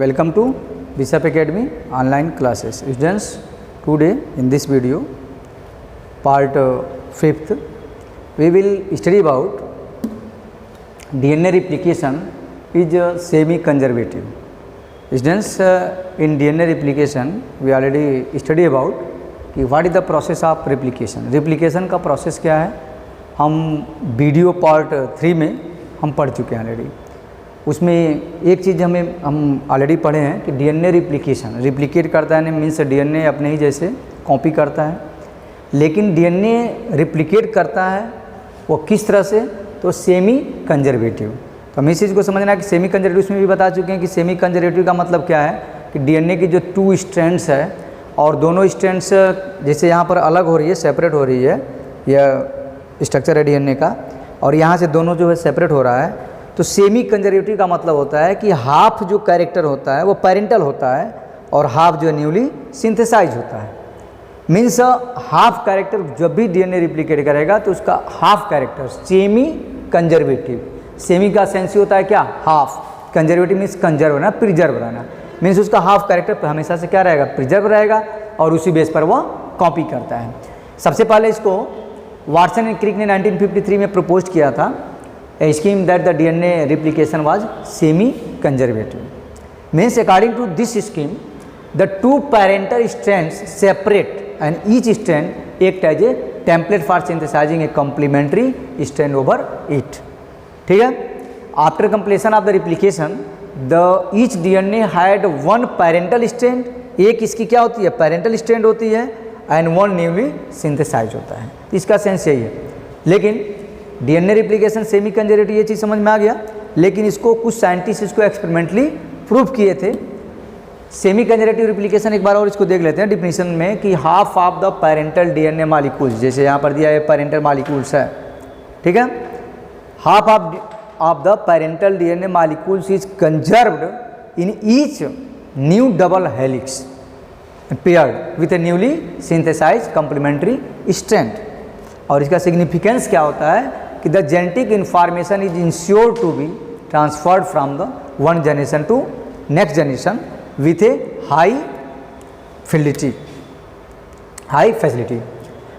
Welcome to Bishop Academy online classes. Students, today in this video, part 5th, we will study about DNA replication is semi-conservative. Students, in DNA replication, we already study about कि what is the process of replication. Replication का process क्या है, हम video part 3 में हम पढ़ चुके हैं ऑलरेडी. उसमें एक चीज़ हम ऑलरेडी पढ़े हैं कि डीएनए रिप्लिकेशन रिप्लिकेट करता है, मीन्स डीएनए अपने ही जैसे कॉपी करता है. लेकिन डीएनए रिप्लिकेट करता है वो किस तरह से, तो सेमी कंजर्वेटिव. तो हम इस चीज़ को समझना है कि सेमी कंजर्वेटिव उसमें भी बता चुके हैं कि सेमी कंजर्वेटिव का मतलब क्या है कि डीएनए की जो 2 स्ट्रैंड्स है और दोनों स्ट्रैंड्स जैसे यहाँ पर अलग हो रही है, सेपरेट हो रही है, यह स्ट्रक्चर है डीएनए का, और यहाँ से दोनों जो है सेपरेट हो रहा है. तो सेमी कंजर्वेटिव का मतलब होता है कि हाफ जो कैरेक्टर होता है वो पेरेंटल होता है और हाफ जो न्यूली सिंथेसाइज होता है. मीन्स हाफ कैरेक्टर जब भी डीएनए रिप्लिकेट करेगा तो उसका half character semi conservative. Semi का सेंस होता है क्या, हाफ. कंजर्वेटिव मीन्स कंजर्व रहना, प्रिजर्व रहना. मीन्स उसका हाफ कैरेक्टर हमेशा से क्या रहेगा, प्रिजर्व रहेगा और उसी बेस पर वो कॉपी करता है. सबसे पहले इसको वाटसन एंड क्रिक ने 1953 में प्रपोज किया था, a scheme that the DNA replication was semi-conservative. Means according to this scheme, the 2 parental strands separate and each strand act as a template for synthesizing a complementary strand over it. ठीक है. After completion of the replication, the each DNA had one parental strand. एक इसकी क्या होती है, parental strand होती है, and one newly synthesized होता है. इसका सेंस यही है. लेकिन डीएनए रिप्लिकेशन सेमी कंजर्वेटिव, ये चीज़ समझ में आ गया. लेकिन इसको कुछ साइंटिस्ट इसको एक्सपेरिमेंटली प्रूव किए थे. सेमी कंजर्वेटिव रिप्लिकेशन एक बार और इसको देख लेते हैं डिफिनीशन में कि half of the parental DNA molecules, जैसे यहाँ पर दिया है पेरेंटल मॉलिक्यूल्स है, ठीक है. Half of the parental DNA molecules is conserved in each new double helix paired with a newly synthesised complementary strand. और इसका सिग्निफिकेंस क्या होता है कि the genetic information is insure to be transferred from the one generation to next generation with a high facility.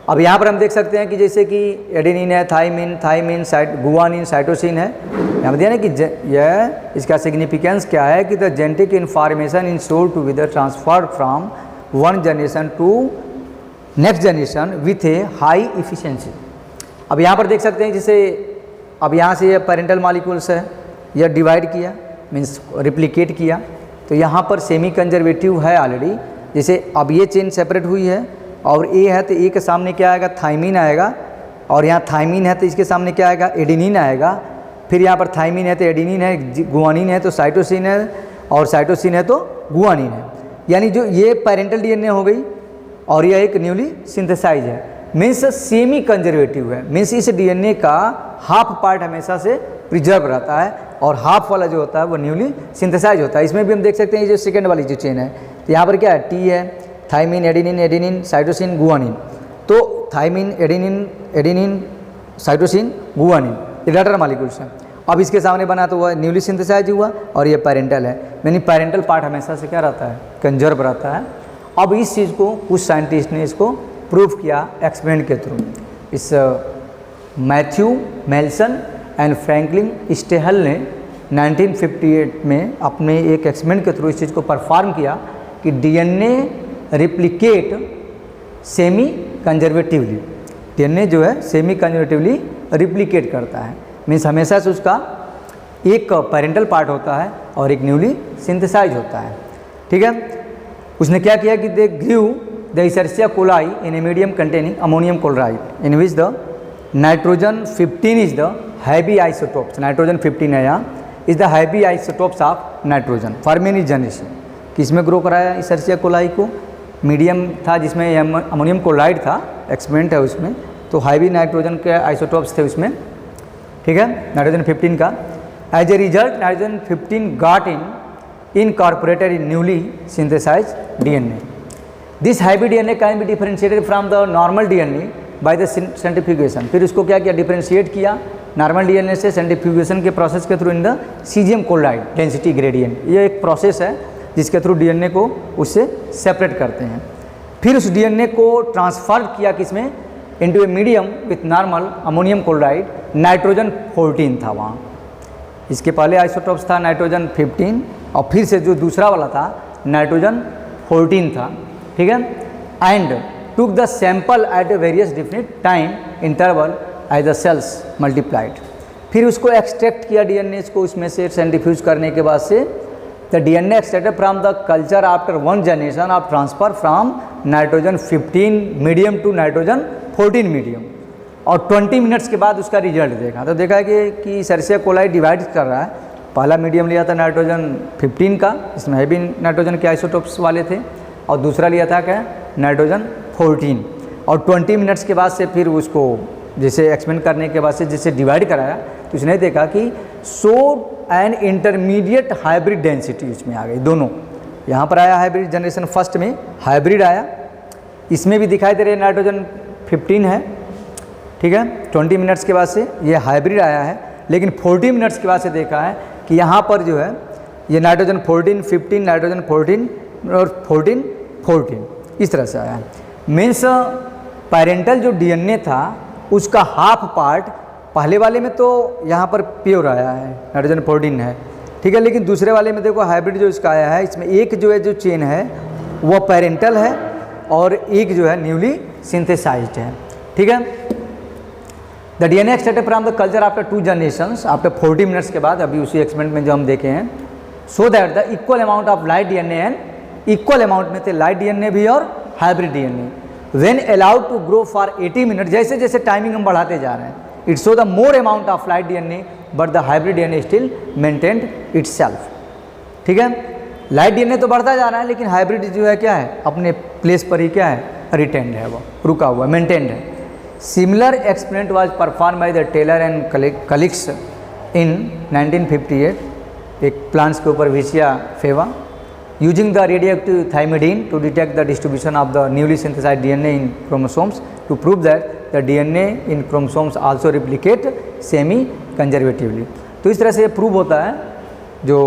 अब यहाँ पर हम देख सकते हैं कि जैसे कि एडेनिन है, थाइमिन, गुआनिन, साइटोसिन है. यहाँ पर दिया ना कि यह इसका सिग्निफिकेंस क्या है कि the genetic information insure to be the transferred from one generation to next generation with a high efficiency. अब यहाँ पर देख सकते हैं जैसे अब यहाँ से ये पेरेंटल मॉलिक्यूल्स है, यह डिवाइड किया मीन्स रिप्लिकेट किया, तो यहाँ पर सेमी कंजर्वेटिव है ऑलरेडी. जैसे अब ये चेन सेपरेट हुई है और ए है तो ए के सामने क्या आएगा, थाइमिन आएगा, और यहाँ थाइमिन है तो इसके सामने क्या आएगा, एडेनिन आएगा. फिर यहाँ पर थाइमिन है तो एडेनिन है, गुआनिन है तो साइटोसिन है, और साइटोसिन है तो गुआनिन है. यानी जो ये पेरेंटल डीएनए हो गई और यह एक न्यूली सिंथेसाइज है. मीन्स सेमी कंजर्वेटिव है. मीन्स इस डीएनए का हाफ पार्ट हमेशा से प्रिजर्व रहता है और हाफ वाला जो होता है वो न्यूली सिंथेसाइज होता है. इसमें भी हम देख सकते हैं ये जो सेकेंड वाली जो चेन है, तो यहाँ पर क्या है, टी है, थाइमिन, एडेनिन, साइटोसिन, गुआनिन. तो थाइमिन, एडेनिन, साइटोसिन, गुआनिन ये डॉटर मॉलिक्यूल्स हैं. अब इसके सामने बना तो वह न्यूली सिंथेसाइज हुआ और ये पेरेंटल है. यानी पेरेंटल पार्ट हमेशा से क्या रहता है, कंजर्व रहता है. अब इस चीज़ को कुछ साइंटिस्ट ने इसको प्रूव किया एक्सपेरिमेंट के थ्रू. इस मैथ्यू मेल्सन एंड फ्रैंकलिन स्टेहल ने 1958 में अपने एक एक्सपेरिमेंट के थ्रू इस चीज़ को परफॉर्म किया कि DNA replicate semi conservatively. DNA जो है सेमी कंजर्वेटिवली रिप्लिकेट करता है. मीन्स हमेशा से उसका एक पेरेंटल पार्ट होता है और एक न्यूली सिंथेसाइज होता है. ठीक है. उसने क्या किया कि they grew the Escherichia coli in a medium containing ammonium chloride in which the nitrogen 15 is the heavy isotopes. Nitrogen 15 है यहाँ, is the heavy isotopes of nitrogen for many generation. किसमें ग्रो कराया इशर्सिया कोलाई को, medium था जिसमें ammonium chloride था, experiment है उसमें, तो हैवी नाइट्रोजन के आइसोटोप्स थे उसमें. ठीक है, नाइट्रोजन 15 का. As a result nitrogen 15 got incorporated in newly synthesized DNA. This heavy DNA can be differentiated from the normal DNA by the centrifugation. फिर उसको क्या किया, डिफरेंशिएट किया नॉर्मल डीएनए से सेंट्रीफ्यूगेशन के प्रोसेस के through in the caesium chloride density gradient. ये एक प्रोसेस है जिसके थ्रू डीएनए को उससे सेपरेट करते हैं। फिर उस डीएनए को ट्रांसफर किया किसमें, into a medium with normal ammonium chloride, nitrogen 14 था वहाँ। इसके पहले आइसोटोप्स था नाइट्रोजन 15 और फिर से जो दूसरा वाला था नाइट्रोजन 14 था, ठीक है। And took the sample at a various definite time interval as the cells multiplied. फिर उसको एक्सट्रैक्ट किया डीएनए को उसमें से सेंट्रीफ्यूज करने के बाद से the DNA extracted from the culture after 1 generation of transfer from nitrogen 15 medium to nitrogen 14 medium, और 20 मिनट्स के बाद उसका रिजल्ट देखा तो देखा कि सर्सिया कोलाई डिवाइड कर रहा है। पहला मीडियम लिया था नाइट्रोजन 15 का, इसमें हैवी नाइट्रोजन के आइसोटोप्स वाले थे, और दूसरा लिया था क्या नाइट्रोजन 14, और 20 मिनट्स के बाद से फिर उसको जैसे एक्सपेंड करने के बाद से जैसे डिवाइड कराया तो उसने देखा कि सो एन इंटरमीडिएट हाइब्रिड डेंसिटी उसमें आ गई। दोनों यहाँ पर आया हाइब्रिड जनरेशन फर्स्ट में हाइब्रिड आया, इसमें भी दिखाई दे रहे नाइट्रोजन 15 है, ठीक है। 20 मिनट्स के बाद से ये हाइब्रिड आया है, लेकिन 40 मिनट्स के बाद से देखा है कि यहाँ पर जो है ये नाइट्रोजन 14, 15, नाइट्रोजन 14 और 14, 14 इस तरह से आया है। मीन्स पेरेंटल जो डीएनए था उसका हाफ पार्ट पहले वाले में तो यहाँ पर प्योर आया है, नाइट्रोजन 14 है, ठीक है, लेकिन दूसरे वाले में देखो हाइब्रिड जो इसका आया है, इसमें एक जो है जो चेन है वो पेरेंटल है और एक जो है न्यूली सिंथेसाइज्ड है, ठीक है। The DNA extracted from the culture after 2 generations after 40 minutes के बाद, अभी उसी एक्सपेरिमेंट में जो हम देखे हैं, so that the equal amount of light DNA and equal amount में थे लाइट डीएनए भी और hybrid DNA, when allowed to grow for 80 minute, जैसे जैसे टाइमिंग हम बढ़ाते जा रहे हैं, it show the more amount of light DNA but the hybrid DNA still maintained itself, ठीक है। लाइट डीएनए तो बढ़ता जा रहा है लेकिन हाइब्रिड जो है क्या है अपने प्लेस पर ही क्या है रिटेंड है, वो रुका हुआ मेंटेन्ड है। Similar experiment was performed by the Taylor and colleagues in 1958 एक प्लांट्स के ऊपर Vicia faba, using the radioactive thymidine to detect the distribution of the newly synthesised DNA in chromosomes to prove that the DNA in chromosomes also replicate semi conservatively. तो इस तरह से ये prove होता है, जो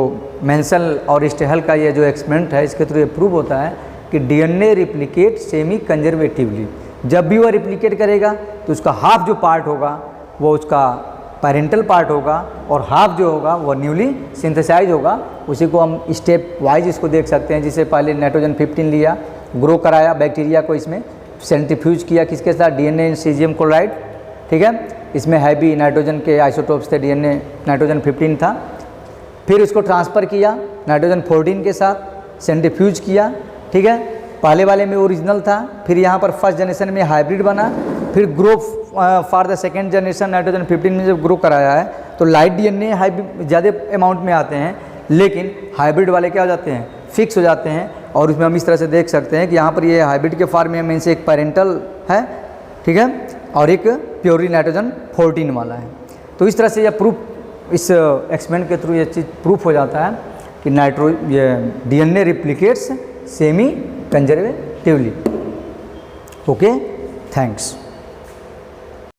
मेंसल और स्टेहल का ये जो एक्सपेरिमेंट है इसके थ्रू ये प्रूव होता है कि डीएनए रिप्लिकेट सेमी कंजर्वेटिवली। जब भी वह रिप्लिकेट करेगा तो उसका हाफ जो पार्ट होगा वो उसका पेरेंटल पार्ट होगा और हाफ जो होगा वो न्यूली सिंथेसाइज होगा। उसी को हम स्टेप वाइज इसको देख सकते हैं। जिसे पहले नाइट्रोजन 15 लिया, ग्रो कराया बैक्टीरिया को, इसमें सेंट्रीफ्यूज किया किसके साथ, डीएनए इन सीजियम क्लोराइड, ठीक है। इसमें हैवी नाइट्रोजन के आइसोटोप्स थे, डीएनए नाइट्रोजन 15 था। फिर उसको ट्रांसफ़र किया नाइट्रोजन 14 के साथ, सेंट्रीफ्यूज किया, ठीक है। पहले वाले में ओरिजिनल था, फिर यहाँ पर फर्स्ट जनरेशन में हाइब्रिड बना, फिर grow for the second generation nitrogen 15 में जब ग्रो कराया है तो लाइट डीएनए ज़्यादा अमाउंट में आते हैं, लेकिन हाइब्रिड वाले क्या हो जाते हैं, फिक्स हो जाते हैं। और उसमें हम इस तरह से देख सकते हैं कि यहाँ पर ये हाइब्रिड के फॉर्म में इनसे एक पेरेंटल है, ठीक है, और एक प्योरली नाइट्रोजन 14 वाला है। तो इस तरह से यह प्रूफ, इस एक्सपेरिमेंट के थ्रू ये चीज़ प्रूफ हो जाता है कि ये DNA replicates semi conservatively. Okay, thanks.